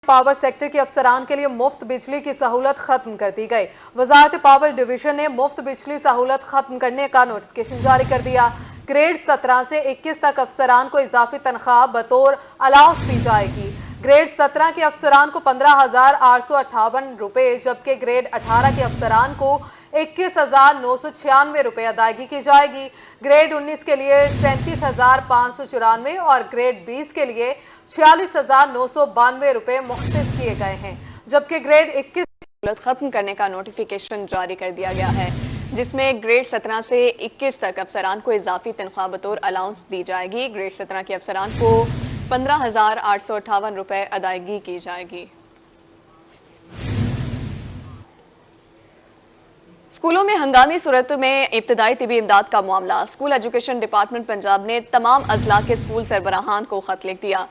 Power sector के अफसरान के लिए मुफ्त बिजली की सहूलत खत्म कर दी गई। वजारत पावर डिवीजन ने मुफ्त बिजली सहूलत खत्म करने का नोटिफिकेशन जारी कर दिया। ग्रेड 17 से 21 तक अफसरान को इजाफी तनख्वाह बतौर अलाउंस दी जाएगी। ग्रेड 17 के अफसरान को 15,858 रुपए, जबकि ग्रेड 18 के अफसरान को 21,996 रुपए अदायगी की जाएगी। ग्रेड 19 के लिए 37,594 और ग्रेड 20 के लिए 46,992 रुपए मुख्तस किए गए हैं, जबकि ग्रेड 21 खत्म करने का नोटिफिकेशन जारी कर दिया गया है, जिसमें ग्रेड 17 से 21 तक अफसरान को इजाफी तनख्वाह बतौर अलाउंस दी जाएगी। ग्रेड 17 के अफसरान को 15,858 रुपए अदायगी की जाएगी। स्कूलों में हंगामी सूरत में इब्तदाई तिबी इमदाद का मामला। स्कूल एजुकेशन डिपार्टमेंट पंजाब ने तमाम अजला के स्कूल सरबराहान को खत लिख दिया।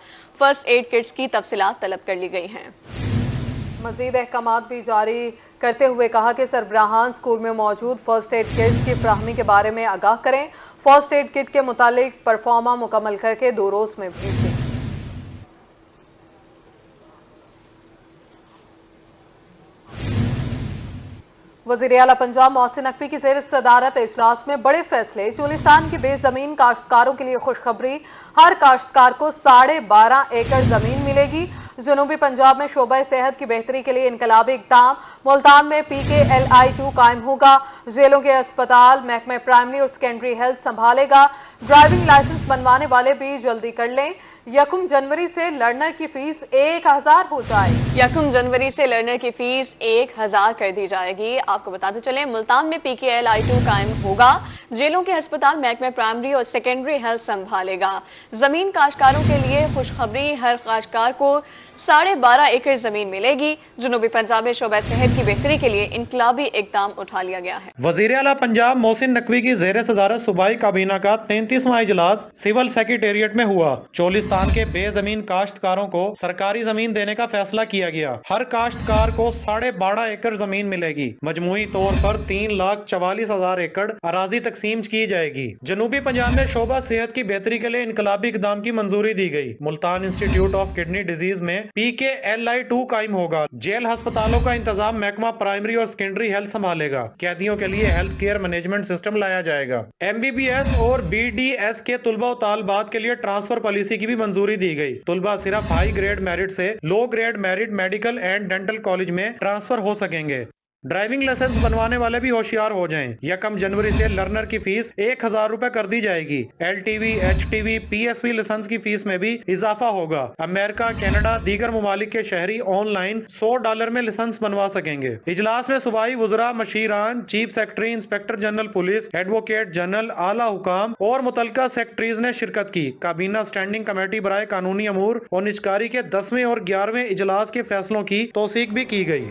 फर्स्ट एड किट्स की तफसीलात तलब कर ली गई हैं। मजीद अहकामात भी जारी करते हुए कहा कि सरबराहान स्कूल में मौजूद फर्स्ट एड किट्स की फराहमी के बारे में आगाह करें। फर्स्ट एड किट के मुतालिक परफॉर्मा मुकम्मल करके 2 रोज में भेज दें। वज़ीर आला पंजाब मोहसिन नकवी की ज़ेर सदारत इजलास में बड़े फैसले। चोलिस्तान की बेजमीन काश्तकारों के लिए खुशखबरी, हर काश्तकार को 12.5 एकड़ जमीन मिलेगी। जनूबी पंजाब में शोबा सेहत की बेहतरी के लिए इनकलाबी इक़दाम। मुल्तान में PKLI-2 कायम होगा। जेलों के अस्पताल महकमे प्राइमरी और सेकेंडरी हेल्थ संभालेगा। ड्राइविंग लाइसेंस बनवाने वाले भी जल्दी कर लें। 1 जनवरी से लर्नर की फीस 1000 हो जाएगी। 1 जनवरी से लर्नर की फीस 1000 कर दी जाएगी। आपको बताते चलें, मुल्तान में PKLI-2 कायम होगा। जेलों के अस्पताल महकमे प्राइमरी और सेकेंडरी हेल्थ संभालेगा। जमीन काश्तकारों के लिए खुशखबरी, हर काश्तकार को 12.5 एकड़ जमीन मिलेगी। जनूबी पंजाब में शोबा सेहत की बेहतरी के लिए इनकलाबी इकदाम उठा लिया गया है। वज़ीर आला पंजाब मोहसिन नकवी की ज़ेर सदारत सूबाई काबीना का 33वां इजलास सिविल सेक्रेटेरिएट में हुआ। चोलिस्तान के बेजमीन काश्तकारों को सरकारी जमीन देने का फैसला किया गया। हर काश्तकार को 12.5 एकड़ जमीन मिलेगी। मजमूई तौर पर 3,44,000 एकड़ अराजी तकसीम की जाएगी। जनूबी पंजाब में शोबा सेहत की बेहतरी के लिए इनकलाबी इकदाम की मंजूरी दी गई। Multan institute of kidney disease में PKLI-2 कायम होगा। जेल अस्पतालों का इंतजाम महकमा प्राइमरी और सेकेंडरी हेल्थ संभालेगा। कैदियों के लिए हेल्थ केयर मैनेजमेंट सिस्टम लाया जाएगा। MBBS और BDS के तुलबा और तालबात के लिए ट्रांसफर पॉलिसी की भी मंजूरी दी गई। तुलबा सिर्फ हाई ग्रेड मेरिट से low grade merit medical and dental college में ट्रांसफर हो सकेंगे। ड्राइविंग लाइसेंस बनवाने वाले भी होशियार हो जाएं। 1 जनवरी से लर्नर की फीस 1000 रुपए कर दी जाएगी। LTV, HTV, PSV लाइसेंस की फीस में भी इजाफा होगा। अमेरिका, कनाडा, दीगर ममालिक के शहरी ऑनलाइन $100 में लाइसेंस बनवा सकेंगे। इजलास में सूबाई वज़रा, मशीरान, chief secretary, inspector general police, advocate general, आला हुकाम और मुतल्लिका सेक्रेटरीज ने शिरकत की। काबीना स्टैंडिंग कमेटी बराए कानूनी अमूर और निजकारी के 10वें और 11वें इजलास के फैसलों की तौसीक भी की गई।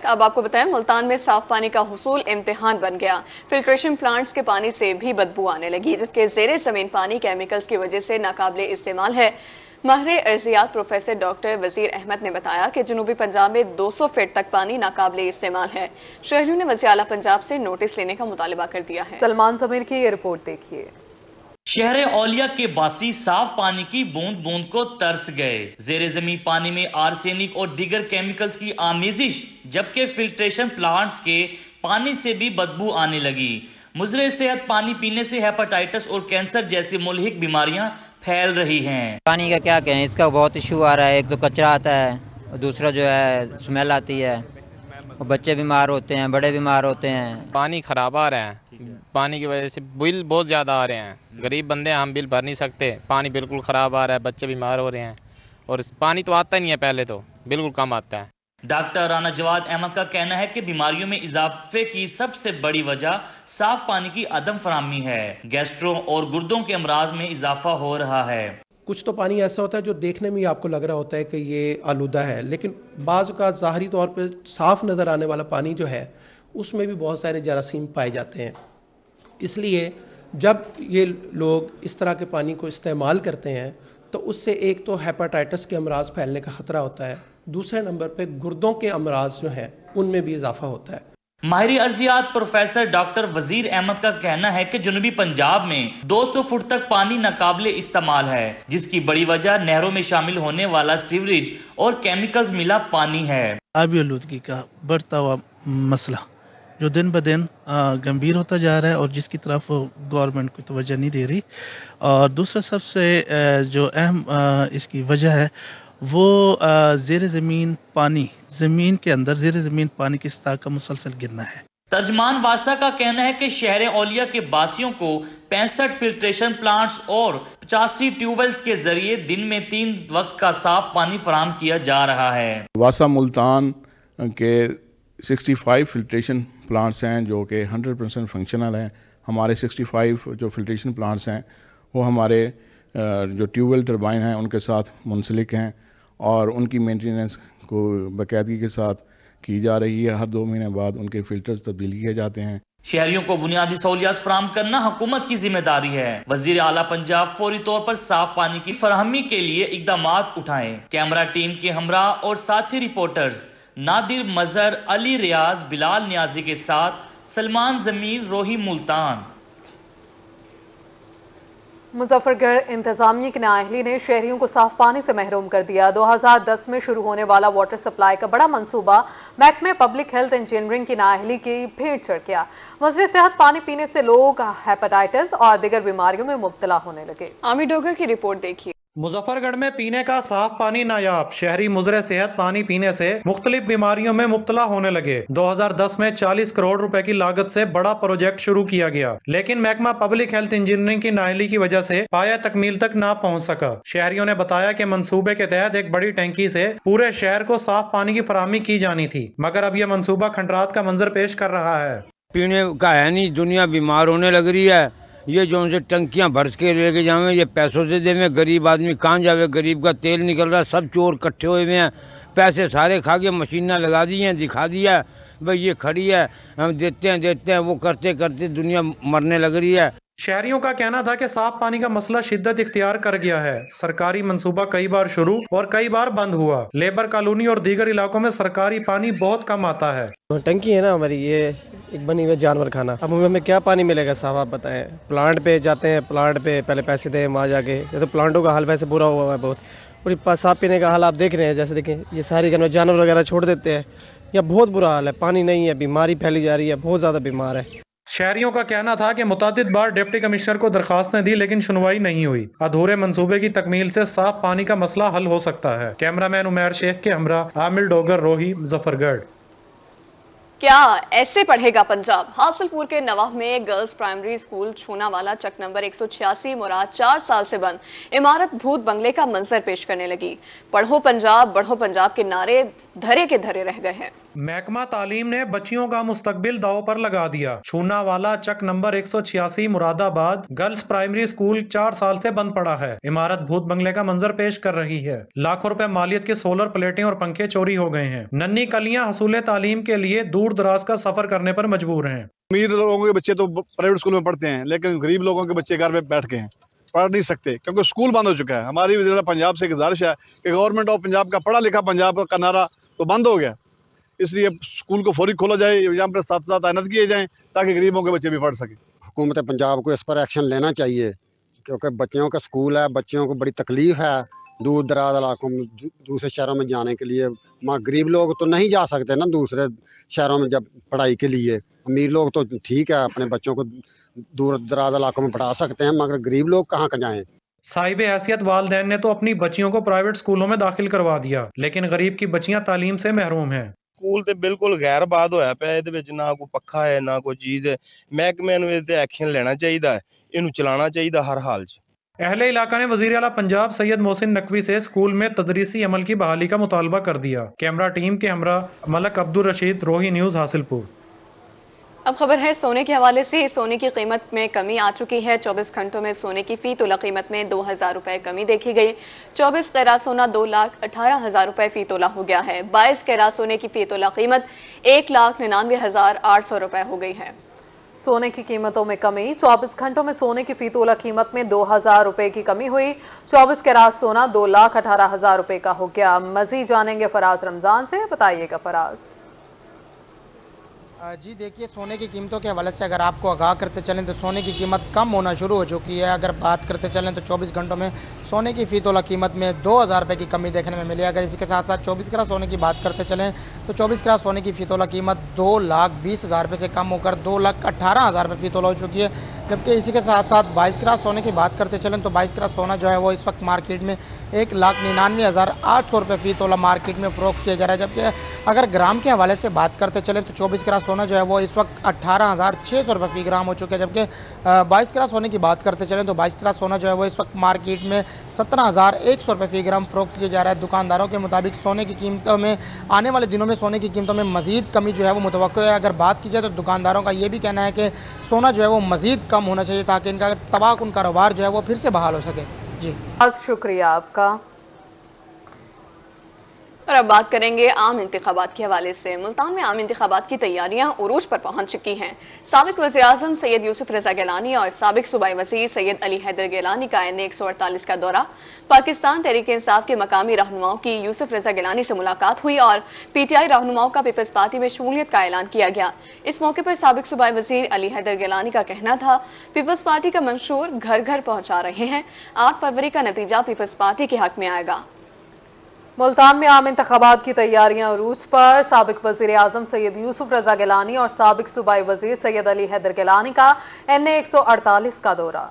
अब आपको बताएं, मुल्तान में साफ पानी का हुसूल इम्तिहान बन गया। फिल्ट्रेशन प्लांट्स के पानी से भी बदबू आने लगी, जबकि ज़ेरे ज़मीन पानी केमिकल्स की वजह से नाकाबिले इस्तेमाल है। माहिर अर्जियात प्रोफेसर डॉक्टर वजीर अहमद ने बताया कि जनूबी पंजाब में 200 फीट तक पानी नाकाबिले इस्तेमाल है। शहरियों ने वज़ीर आला पंजाब से नोटिस लेने का मुतालबा कर दिया है। सलमान ज़मीर की ये रिपोर्ट देखिए। शहर औलिया के बासी साफ पानी की बूंद बूंद को तरस गए। जेरे जमीन पानी में आर्सेनिक और दीगर केमिकल्स की आमेजिश, जबकि फिल्ट्रेशन प्लांट्स के पानी से भी बदबू आने लगी। मुजरे सेहत पानी पीने से हेपेटाइटिस और कैंसर जैसी मुल्हिक बीमारियां फैल रही हैं। पानी का क्या कहें, इसका बहुत इशू आ रहा है। एक तो कचरा आता है और दूसरा जो है स्मेल आती है और बच्चे बीमार होते हैं, बड़े बीमार होते हैं। पानी खराब आ रहा है, पानी की वजह से बिल बहुत ज़्यादा आ रहे हैं। गरीब बंदे हम बिल भर नहीं सकते। पानी बिल्कुल ख़राब आ रहा है, बच्चे बीमार हो रहे हैं और पानी तो आता ही नहीं है, पहले तो बिल्कुल कम आता है। डॉक्टर राना जवाद अहमद का कहना है कि बीमारियों में इजाफे की सबसे बड़ी वजह साफ पानी की अदम फराहमी है। गैस्ट्रो और गुर्दों के अमराज में इजाफा हो रहा है। कुछ तो पानी ऐसा होता है जो देखने में ही आपको लग रहा होता है कि ये आलूदा है, लेकिन बाज़ का ज़ाहरी तौर पर साफ नज़र आने वाला पानी जो है उसमें भी बहुत सारे जरासीम पाए जाते हैं। इसलिए जब ये लोग इस तरह के पानी को इस्तेमाल करते हैं तो उससे एक तो हेपेटाइटिस के अमराज फैलने का ख़तरा होता है, दूसरे नंबर पे गुर्दों के अमराज जो हैं उनमें भी इजाफा होता है। माहिरी अर्जियात प्रोफेसर डॉक्टर वजीर अहमद का कहना है कि जनूबी पंजाब में 200 फुट तक पानी नाकाबिले इस्तेमाल है, जिसकी बड़ी वजह नहरों में शामिल होने वाला सीवरेज और केमिकल्स मिला पानी है। आबी आलूदगी का बढ़ता हुआ मसला जो दिन ब दिन गंभीर होता जा रहा है और जिसकी तरफ गवर्नमेंट को तवज्जो नहीं दे रही, और दूसरा सबसे जो अहम इसकी वजह है वो ज़ेर ज़मीन पानी, ज़मीन के अंदर ज़ेर ज़मीन पानी की सतह का मुसलसल गिरना है। तर्जमान वासा का कहना है कि शहर औलिया के बासियों को 65 फिल्ट्रेशन प्लांट्स और 85 ट्यूबवेल्स के जरिए दिन में 3 वक्त का साफ पानी फराहम किया जा रहा है। वासा मुल्तान के 65 फिल्ट्रेशन प्लांट्स हैं जो कि 100% फंक्शनल हैं। हमारे 65 जो फिल्ट्रेशन प्लांट्स हैं वो हमारे जो ट्यूबवेल टरबाइन हैं उनके साथ मुंसलिक हैं और उनकी मेंटेनेंस को बाकायदगी के साथ की जा रही है। हर 2 महीने बाद उनके फिल्टर्स तब्दील किए जाते हैं। शहरियों को बुनियादी सहूलियात फराहम करना हुकूमत की जिम्मेदारी है। वजीर आला पंजाब फौरी तौर पर साफ पानी की फराहमी के लिए इकदामात उठाएं। कैमरा टीम के हमरा और साथी रिपोर्टर्स नादिर मजहर, अली रियाज, बिलाल नियाजी के साथ सलमान जमीर, रोही मुल्तान। मुजफ्फरगढ़ इंतजामिया की नाअहली ने शहरियों को साफ पानी से महरूम कर दिया। 2010 में शुरू होने वाला वाटर सप्लाई का बड़ा मंसूबा महकमे पब्लिक हेल्थ इंजीनियरिंग की नाअहली की भेंट चढ़ गया। मसले सेहत पानी पीने से लोग हेपेटाइटिस और दीगर बीमारियों में मुब्तला होने लगे। आमिर डोगर की रिपोर्ट देखिए। मुजफ्फरगढ़ में पीने का साफ पानी नायाब, शहरी मुजरे सेहत पानी पीने से मुख्तलिफ बीमारियों में मुब्तला होने लगे। 2010 में 40 करोड़ रुपए की लागत से बड़ा प्रोजेक्ट शुरू किया गया, लेकिन महकमा पब्लिक हेल्थ इंजीनियरिंग की नाअहली की वजह से पाया तकमील तक ना पहुंच सका। शहरियों ने बताया कि मंसूबे के तहत एक बड़ी टैंकी से पूरे शहर को साफ पानी की फराहमी की जानी थी, मगर अब यह मंसूबा खंडरात का मंजर पेश कर रहा है। पीने का है नहीं, दुनिया बीमार होने लग रही है। ये जो उनसे टंकियां भर के लेके जावे, ये पैसों से देवे, गरीब आदमी कहाँ जावे? गरीब का तेल निकल रहा है, सब चोर इकट्ठे हुए हैं, पैसे सारे खा के मशीनें लगा दी हैं, दिखा दिया भाई ये खड़ी है, हम देते हैं, वो करते करते दुनिया मरने लग रही है। शहरियों का कहना था कि साफ पानी का मसला शिद्दत इख्तियार कर गया है। सरकारी मंसूबा कई बार शुरू और कई बार बंद हुआ। लेबर कॉलोनी और दीगर इलाकों में सरकारी पानी बहुत कम आता है। टंकी है ना हमारी, ये एक बनी हुई जानवर खाना, अब हमें क्या पानी मिलेगा साफ? आप बताएं। प्लांट पे जाते हैं, प्लांट पे पहले पैसे दें, वहाँ जाके ये तो प्लांटों का हाल वैसे बुरा हुआ है बहुत, और साफ पीने का हाल आप देख रहे हैं। जैसे देखें ये सारी जानवर वगैरह छोड़ देते हैं, यह बहुत बुरा हाल है। पानी नहीं है, बीमारी फैली जा रही है, बहुत ज्यादा बीमार है। शहरियों का कहना था कि मुतादिद बार डिप्टी कमिश्नर को दरखास्तें दी, लेकिन सुनवाई नहीं हुई। अधूरे मंसूबे की तकमील से साफ पानी का मसला हल हो सकता है। कैमरामैन उमैर शेख के हमरा, आमिर डोगर, रोही, मुजफ्फरगढ़। क्या ऐसे पढ़ेगा पंजाब? हासिलपुर के नवाह में girls primary school छूनावाला Chak number 186 मुराद 4 साल से बंद इमारत भूत बंगले का मंजर पेश करने लगी। पढ़ो पंजाब, बढ़ो पंजाब के नारे धरे के धरे रह गए हैं। महकमा तालीम ने बच्चियों का मुस्तकबिल दाव पर लगा दिया। Chunawala Chak number 186 Moradabad girls primary school 4 साल से बंद पड़ा है। इमारत भूत बंगले का मंजर पेश कर रही है। लाखों रुपए मालियत के सोलर प्लेटें और पंखे चोरी हो गए हैं। नन्ही कलियां हसूल तालीम के लिए दूर दराज का सफर करने पर मजबूर हैं। अमीर लोगों के बच्चे तो प्राइवेट स्कूल में पढ़ते हैं, लेकिन गरीब लोगों के बच्चे घर में बैठ के हैं, पढ़ नहीं सकते क्योंकि स्कूल बंद हो चुका है। हमारी वज़ीर पंजाब से गुजारिश है कि गवर्नमेंट ऑफ पंजाब का पढ़ा लिखा पंजाब का नारा तो बंद हो गया, इसलिए स्कूल को फौरी खोला जाए, यहाँ पर साथ साथ तैनात किए जाएं ताकि गरीबों के बच्चे भी पढ़ सकें। हुकूमत पंजाब को इस पर एक्शन लेना चाहिए क्योंकि बच्चों का स्कूल है, बच्चों को बड़ी तकलीफ है दूर दराज इलाकों में, दूसरे शहरों में जाने के लिए। गरीब लोग तो नहीं जा सकते ना दूसरे शहरों में जब पढ़ाई के लिए। अमीर लोग तो ठीक है अपने बच्चों को दूर दराज इलाकों में पढ़ा सकते हैं, मगर गरीब लोग कहाँ का जाएं? साहिब हैसियत वालदैन ने तो अपनी बच्चियों को प्राइवेट स्कूलों में दाखिल करवा दिया, लेकिन गरीब की बच्चियां तालीम से महरूम हैं। स्कूल ते बिल्कुल गैर बात होया पिया, इहदे विच ना कोई पक्खा है ना कोई चीज़ है। महकमे नूं इहदे ते एक्शन लेना चाहिए, इनू चलाना चाहिए हर हाल च। अहले इलाका ने वजीर आला पंजाब सैयद मोहसिन नकवी से स्कूल में तदरीसी अमल की बहाली का मुतालबा कर दिया। कैमरा टीम के हमरा मलक अब्दुल रशीद, रोही न्यूज़, हासिलपुर। अब खबर है सोने के हवाले से। सोने की कीमत में कमी आ चुकी है। 24 घंटों में सोने की फी तोला कीमत में 2000 रुपए कमी देखी गई। 24 कैरात सोना 2,18,000 रुपए फी तोला हो गया है। 22 कैरात सोने की फी तोला कीमत 1,99,800 रुपए हो गई है। सोने की कीमतों में कमी। 24 घंटों में सोने की फी तोला कीमत में 2000 रुपए की कमी हुई। 24 कैरात सोना 2,18,000 रुपए का हो गया। मजीद जानेंगे फराज रमजान से। बताइएगा फराज। जी देखिए, सोने की कीमतों के हवाले से अगर आपको आगाह करते चलें तो सोने की कीमत कम होना शुरू हो चुकी है। अगर बात करते चलें तो 24 घंटों में सोने की फ़ी तोला कीमत में 2000 रुपये की कमी देखने में मिली। अगर इसी के साथ साथ 24 कैरेट सोने की बात करते चलें तो 24 कैरेट सोने की फ़ी तोला कीमत 2,20,000 रुपये से कम होकर 2,18,000 रुपये फ़ी तोला हो चुकी है। जबकि इसी के साथ साथ 22 कैरेट सोने की बात करते चलें तो 22 कैरेट सोना जो है वो इस वक्त मार्केट में 1,99,800 रुपये फ़ी तोला मार्केट में फ़रोख्त किया जा रहा है। जबकि अगर ग्राम के हवाले से बात करते चलें तो 24 कैरेट सोना जो है वो इस वक्त 18,600 रुपये फ़ी ग्राम हो चुके हैं। जबकि 22 कैरेट सोने की बात करते चलें तो 22 कैरेट सोना जो है वो इस वक्त मार्केट में 17,100 रुपये फ़ी ग्राम फ़रोख्त किया जा रहा है। दुकानदारों के मुताबिक सोने की कीमतों में आने वाले दिनों में सोने की कीमतों में मज़ीद कमी जो है वो मुतवक्को है। अगर बात की जाए तो दुकानदारों का ये भी कहना है कि सोना जो है वो मज़ीद कम होना चाहिए ताकि इनका तबाहकुन कारोबार जो है वो फिर से बहाल हो सके। जी, बहुत शुक्रिया आपका। और अब बात करेंगे आम इंतखाबात के हवाले से। मुल्तान में आम इंतखाबात की तैयारियां उरूज पर पहुंच चुकी हैं। साबिक वज़ीर-ए-आज़म सैयद यूसुफ रज़ा गिलानी और साबिक सूबाई वज़ीर सैयद अली हैदर गिलानी का NA 148 का दौरा। पाकिस्तान तहरीक इंसाफ के मकामी रहनुमाओं की यूसुफ रज़ा गिलानी से मुलाकात हुई और PTI रहनुमाओं का पीपल्स पार्टी में शमूलियत का ऐलान किया गया। इस मौके पर साबिक सूबाई वज़ीर अली हैदर गिलानी का कहना था, पीपल्स पार्टी का मंशूर घर घर पहुंचा रहे हैं। 8 फरवरी का नतीजा पीपल्स पार्टी के हक में आएगा। मुल्तान में आम इंतखाबात की तैयारियां उरूज पर। साबिक वज़ीर-ए-आज़म सैयद यूसुफ रज़ा गिलानी और साबिक सूबाई वज़ीर सैयद अली हैदर गिलानी का NA 148 का दौरा।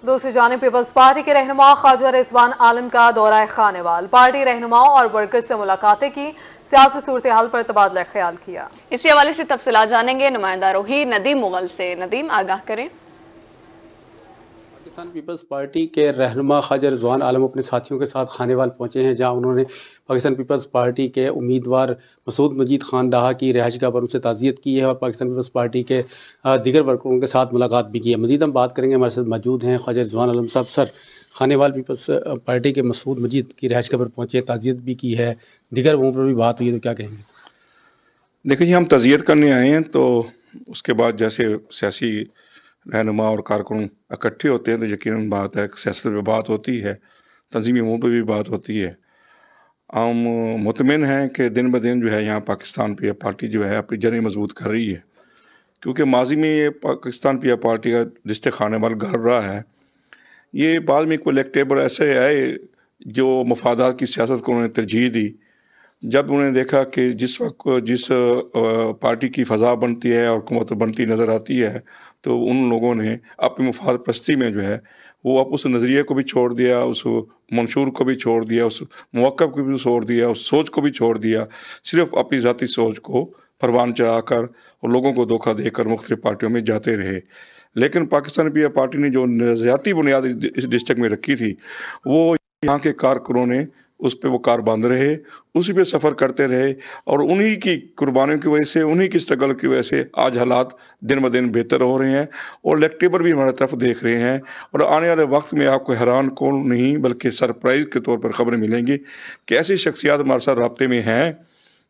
दूसरी जानिब पीपल्स पार्टी के रहनुमा ख्वाजा रिजवान आलम का दौरा खानेवाल। पार्टी रहनुमाओं और वर्कर्स से मुलाकातें की, सियासी सूरत हाल पर तबादला ख्याल किया। इसी हवाले से तफसीलात जानेंगे नुमाइंदा रोही नदीम मुगल से। नदीम, आगाह करें। पाकिस्तान पीपल्स पार्टी के रहनुमा ख्वाजा रिजवान आलम अपने साथियों के साथ खानेवाल पहुंचे हैं, जहां उन्होंने पाकिस्तान पीपल्स पार्टी के उम्मीदवार मसूद मजीद खान डाहा की रिहाइशगाह पर उनसे ताज़ियत की है और पाकिस्तान पीपल्स पार्टी के दीगर वर्करों के साथ मुलाकात भी की है। मजीद हम बात करेंगे, हमारे साथ मौजूद हैं ख्वाजा रिजवान आलम साहब। सर, खानेवाल पीपल्स पार्टी के मसूद मजीद की रिहाइशगाह पर पहुंचे, ताज़ियत भी की है, दीगर वहाँ पर भी बात हुई है, तो क्या कहेंगे? देखिए जी, हम ताज़ियत करने आए हैं तो उसके बाद जैसे सियासी रहनुमा और कारकुन इकट्ठे होते हैं तो यकीनन बात है, सियासत पे बात होती है, तंजीमी अमूर पे भी बात होती है। हम मुतमिन हैं कि दिन ब दिन जो है यहाँ पाकिस्तान पीपल्स पार्टी जो है अपनी जड़ें मजबूत कर रही है, क्योंकि माजी में ये पाकिस्तान पीपल्स पार्टी का डिस्ट्रिक्ट खानेवाल घर रहा है। ये बाद में कलेक्टेबल ऐसे आए जो मफादात की सियासत को उन्होंने तरजीह दी। जब उन्होंने देखा कि जिस वक्त जिस पार्टी की फ़ज़ा बनती है और हुकूमत बनती नज़र आती है, तो उन लोगों ने अपनी मुफाद परस्ती में जो है वो अब उस नज़रिए को भी छोड़ दिया, उस मंशूर को भी छोड़ दिया, उस मौक़िफ़ को भी छोड़ दिया, उस सोच को भी छोड़ दिया। सिर्फ अपनी ज़ाती सोच को परवान चढ़ाकर और लोगों को धोखा देकर मुख्तलिफ पार्टियों में जाते रहे। लेकिन पाकिस्तान पीपल्स पार्टी ने जो नज़रियाती बुनियाद इस डिस्ट्रिक्ट में रखी थी, वो यहाँ के कारकुनों ने उस पे वो कार बांध रहे, उसी पे सफ़र करते रहे और उन्हीं की कुर्बानियों की वजह से, उन्हीं की स्ट्रगल की वजह से आज हालात दिन ब दिन बेहतर हो रहे हैं और इलेक्टेबल भी हमारी तरफ देख रहे हैं। और आने वाले वक्त में आपको हैरान कौन नहीं बल्कि सरप्राइज़ के तौर पर खबरें मिलेंगी कि ऐसी शख्सियात हमारे साथ राब्ते में हैं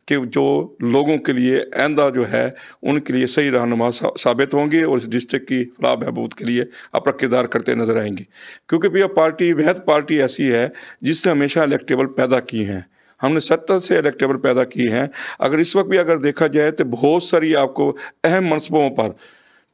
कि जो लोगों के लिए आइंदा जो है उनके लिए सही रहनुमा साबित होंगे और इस डिस्ट्रिक्ट की फलाह बहबूद के लिए अपना किरदार करते नजर आएंगे। क्योंकि भैया पार्टी वहद पार्टी ऐसी है जिसने हमेशा इलेक्टेबल पैदा की हैं, हमने 70 से इलेक्टेबल पैदा की हैं। अगर इस वक्त भी अगर देखा जाए तो बहुत सारी आपको अहम मनसबों पर,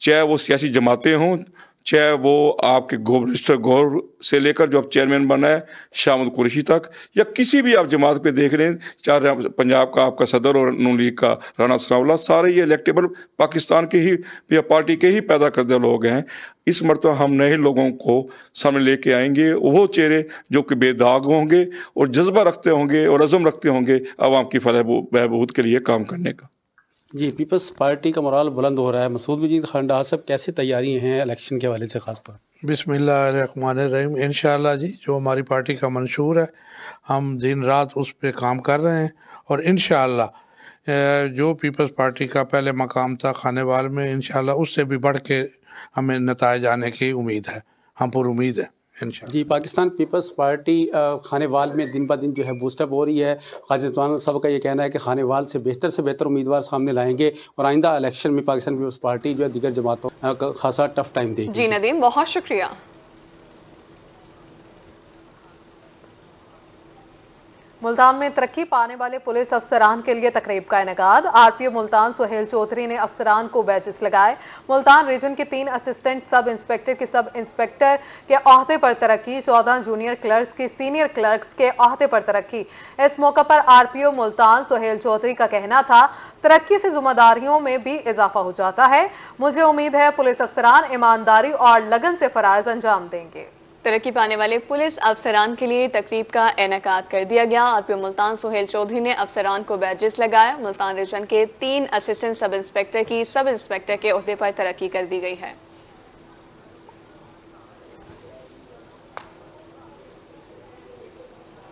चाहे वो सियासी जमातें हों, चाहे वो आपके मिनिस्टर गौर से लेकर जो अब चेयरमैन बना है शामुल कुरैशी तक, या किसी भी आप जमात पे देख रहे हैं, चाहे पंजाब का आपका सदर और नून लीग का राना सनाउल्लाह, सारे ये इलेक्टेबल पाकिस्तान के ही या पार्टी के ही पैदा करते लोग हैं। इस मरतबा हम नए लोगों को सामने लेके आएंगे, वो चेहरे जो कि बेदाग होंगे और जज्बा रखते होंगे और अज़म रखते होंगे आवाम की फलाह बहबूद के लिए काम करने का। जी, पीपल्स पार्टी का मोराल बुलंद हो रहा है। मसूद मजीद खान डाहा साहब, कैसे तैयारी हैं इलेक्शन के हवाले से खासतौर? बिस्मिल्लाहिर्रहमानिर्रहीम। इंशाअल्लाह जी, जो हमारी पार्टी का मंशूर है हम दिन रात उस पर काम कर रहे हैं और इंशाअल्लाह जो पीपल्स पार्टी का पहले मकाम था खानेवाल में, इंशाअल्लाह उससे भी बढ़ के हमें नताइज आने की उम्मीद है, हम पर उम्मीद है इंशाअल्लाह। जी, पाकिस्तान पीपल्स पार्टी खानेवाल में दिन ब दिन जो है बूस्टअप हो रही है। ख्वाजा रिजवान साहब का ये कहना है कि खानेवाल से बेहतर उम्मीदवार सामने लाएंगे और आइंदा इलेक्शन में पाकिस्तान पीपल्स पार्टी जो है दीगर जमातों का खासा टफ टाइम देगी। जी नदीम, बहुत शुक्रिया। मुल्तान में तरक्की पाने वाले पुलिस अफसरान के लिए तकरीब का इनेकाद। आरपीओ मुल्तान सुहेल चौधरी ने अफसरान को बैचेस लगाए। मुल्तान रीजन के 3 असिस्टेंट सब इंस्पेक्टर की सब इंस्पेक्टर के ओहदे पर तरक्की, 14 जूनियर क्लर्क्स की सीनियर क्लर्क्स के ओहदे पर तरक्की। इस मौके पर आरपीओ मुल्तान सुहेल चौधरी का कहना था, तरक्की से जिम्मेदारियों में भी इजाफा हो जाता है। मुझे उम्मीद है पुलिस अफसरान ईमानदारी और लगन से फराइज अंजाम देंगे। तरक्की पाने वाले पुलिस अफसरान के लिए तकरीब का इनेकाद कर दिया गया। आरपीओ मुल्तान सुहेल चौधरी ने अफसरान को बैजेस लगाया। मुल्तान रीजन के 3 असिस्टेंट सब इंस्पेक्टर की सब इंस्पेक्टर के ओहदे पर तरक्की कर दी गई है।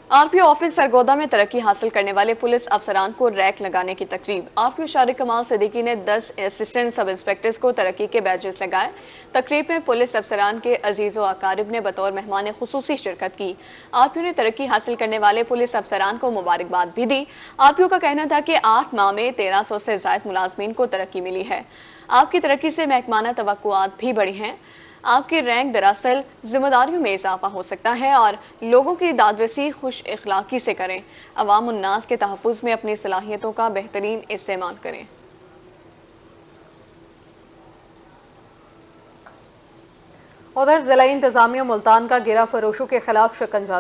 आरपीओ ऑफिस सरगोदा में तरक्की हासिल करने वाले पुलिस अफसरान को रैक लगाने की तकरीब। आरपीओ शारिक कमाल सिद्दीकी ने 10 असिस्टेंट सब इंस्पेक्टर्स को तरक्की के बैजेस लगाए। तकरीब में पुलिस अफसरान के अजीजो अकारिब ने बतौर मेहमान खुसूसी शिरकत की। आरपीओ ने तरक्की हासिल करने वाले पुलिस अफसरान को मुबारकबाद भी दी। आरपीओ का कहना था कि 8 माह में 1300 से ज्यादा मुलाजमीन को तरक्की मिली है। आपकी तरक्की से महकमाना तवक्कुआत भी बढ़ी हैं। आपकी रैंक दरअसल जिम्मेदारियों में इजाफा हो सकता है और लोगों की दादरसी खुश इखलाकी से करें। अवाम उन्नास के तहफ़्फ़ुज़ में अपनी सलाहियतों का बेहतरीन इस्तेमाल करें। उधर जिला इंतजामिया मुल्तान का गिरा फरोशों के खिलाफ शिकंजा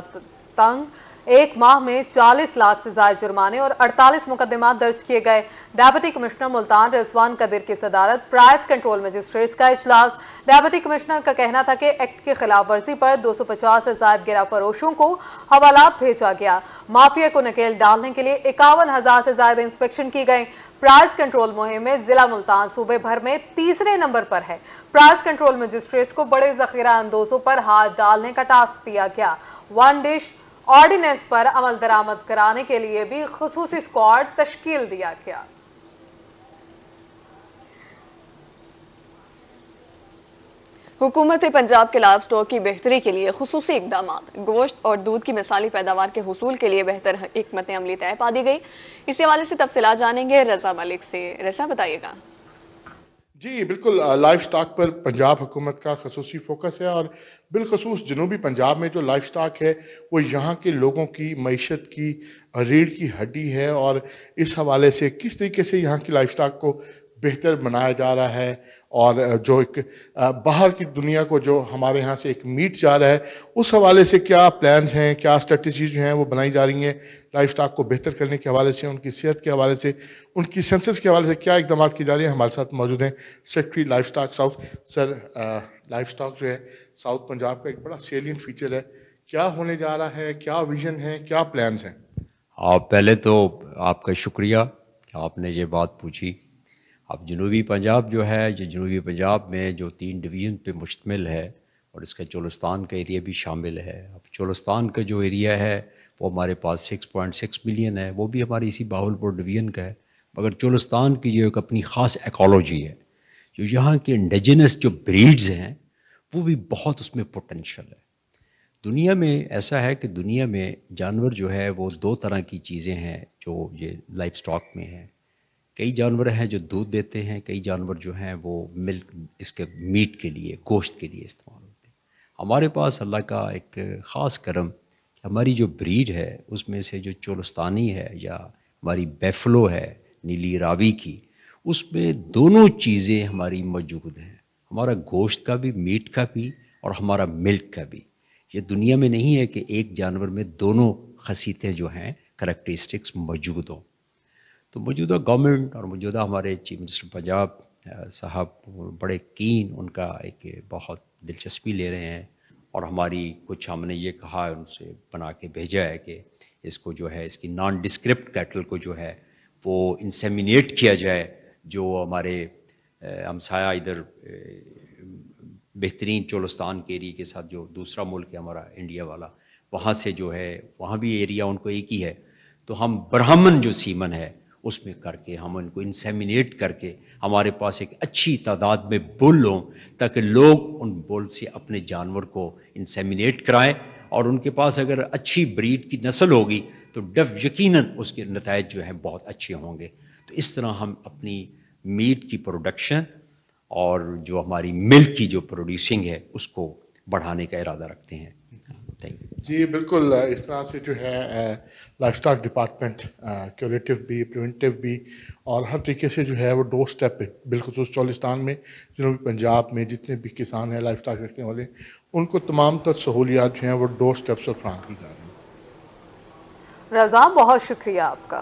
तंग। 1 माह में 40 लाख से ज्यादा जुर्माने और 48 मुकदमात दर्ज किए गए। डेप्यूटी कमिश्नर मुल्तान रिजवान कदीर की सदारत प्राइस कंट्रोल मजिस्ट्रेट्स का इजलास। डेप्यूटी कमिश्नर का कहना था कि एक्ट की खिलाफ वर्जी पर 250 से ज्यादा गिरा फरोशों को हवालात भेजा गया। माफिया को नकेल डालने के लिए 51,000 से ज्यादा इंस्पेक्शन की गई। प्राइस कंट्रोल मुहिम में जिला मुल्तान सूबे भर में तीसरे नंबर पर है। प्राइस कंट्रोल मजिस्ट्रेट्स को बड़े जखीरा अंदोजों पर हाथ डालने का टास्क दिया गया। वन डिश ऑर्डिनेंस पर अमल दरामद कराने के लिए भी खुसूसी स्क्वाड तश्कील दिया गया। हुकूमत पंजाब के लाभ स्टॉक की बेहतरी के लिए खुसूसी इकदामात। गोश्त और दूध की मिसाली पैदावार के हुसूल के लिए बेहतर हिकमत अमली तय पा दी गई। इसी हवाले से तफसीलात जानेंगे रजा मलिक से। रजा बताइएगा। जी बिल्कुल, लाइफ स्टॉक पर पंजाब हुकूमत का खसूसी फोकस है और बिलखसूस जनूबी पंजाब में जो लाइफ स्टॉक है वो यहाँ के लोगों की मईशत की रीढ़ की हड्डी है और इस हवाले से किस तरीके से यहाँ की लाइफ स्टॉक को बेहतर बनाया जा रहा है और जो एक बाहर की दुनिया को जो हमारे यहाँ से एक मीट जा रहा है उस हवाले से क्या प्लान्स हैं, क्या स्ट्रेटजीज जो हैं वो बनाई जा रही हैं लाइफ स्टॉक को बेहतर करने के हवाले से, उनकी सेहत के हवाले से, उनकी सेंसस के हवाले से क्या इकदाम की जा रही है। हमारे साथ मौजूद हैं secretary life stock south. Sir, life stock जो है साउथ पंजाब का एक बड़ा सेलियंट फीचर है, क्या होने जा रहा है, क्या विजन है, क्या प्लान्स हैं? पहले तो आपका शुक्रिया, आपने ये बात पूछी। अब जनूबी पंजाब जो है, ये जनूबी पंजाब में जो 3 डिवीज़न पे मुश्तमिल है और इसका चोलिस्तान का एरिया भी शामिल है। अब चोलिस्तान का जो एरिया है वो हमारे पास 6.6 मिलियन है, वो भी हमारी इसी बावलपुर डिवीज़न का है। मगर चोलिस्तान की जो एक अपनी ख़ास इकोलॉजी है, जो यहाँ के इंडिजिनस जो ब्रीड्स हैं वो भी बहुत उसमें पोटेंशियल है। दुनिया में ऐसा है कि दुनिया में जानवर जो है वो 2 तरह की चीज़ें हैं जो ये लाइफ स्टॉक में हैं। कई जानवर हैं जो दूध देते हैं, कई जानवर जो हैं वो मिल्क, इसके मीट के लिए, गोश्त के लिए इस्तेमाल होते हैं। हमारे पास अल्लाह का एक ख़ास करम, हमारी जो ब्रीड है उसमें से जो चोलिस्तानी है या हमारी बेफलो है नीली रावी की, उसमें दोनों चीज़ें हमारी मौजूद हैं। हमारा गोश्त का भी, मीट का भी और हमारा मिल्क का भी। ये दुनिया में नहीं है कि एक जानवर में दोनों खसीतें जो हैं, करैक्टरिस्टिक्स मौजूद हों। तो मौजूदा गवर्नमेंट और मौजूदा हमारे चीफ मिनिस्टर पंजाब साहब बड़े कीन, उनका एक बहुत दिलचस्पी ले रहे हैं और हमारी कुछ हमने ये कहा है, उनसे बना के भेजा है कि इसको जो है, इसकी नॉन डिस्क्रिप्ट कैटल को जो है वो इंसेमिनेट किया जाए। जो हमारे हमसाया इधर बेहतरीन चोलिस्तान के एरिया के साथ जो दूसरा मुल्क है हमारा इंडिया वाला, वहाँ से जो है, वहाँ भी एरिया उनको एक ही है। तो हम ब्राह्मण जो सीमन है उसमें करके हम उनको इंसेमिनेट करके हमारे पास एक अच्छी तादाद में बुल हों, ताकि लोग उन बुल से अपने जानवर को इंसेमिनेट कराएं और उनके पास अगर अच्छी ब्रीड की नस्ल होगी तो यकीनन उसके नतायज जो हैं बहुत अच्छे होंगे। तो इस तरह हम अपनी मीट की प्रोडक्शन और जो हमारी मिल्क की जो प्रोड्यूसिंग है उसको बढ़ाने का इरादा रखते हैं। Thank you. جی بالکل اس طرح سے جو ہے لائف سٹاک ڈپارٹمنٹ کیوریٹو بھی پریونٹیو بھی اور ہر طریقے سے جو ہے وہ ڈور سٹیپ پہ بالخصوص چولستان میں جنوبی پنجاب میں جتنے بھی کسان ہیں لائف سٹاک رکھنے والے ان کو تمام تر سہولیات جو ہیں وہ ڈور سٹیپس پر فراہم کی جا رہی ہیں۔ رضا بہت شکریہ آپ کا۔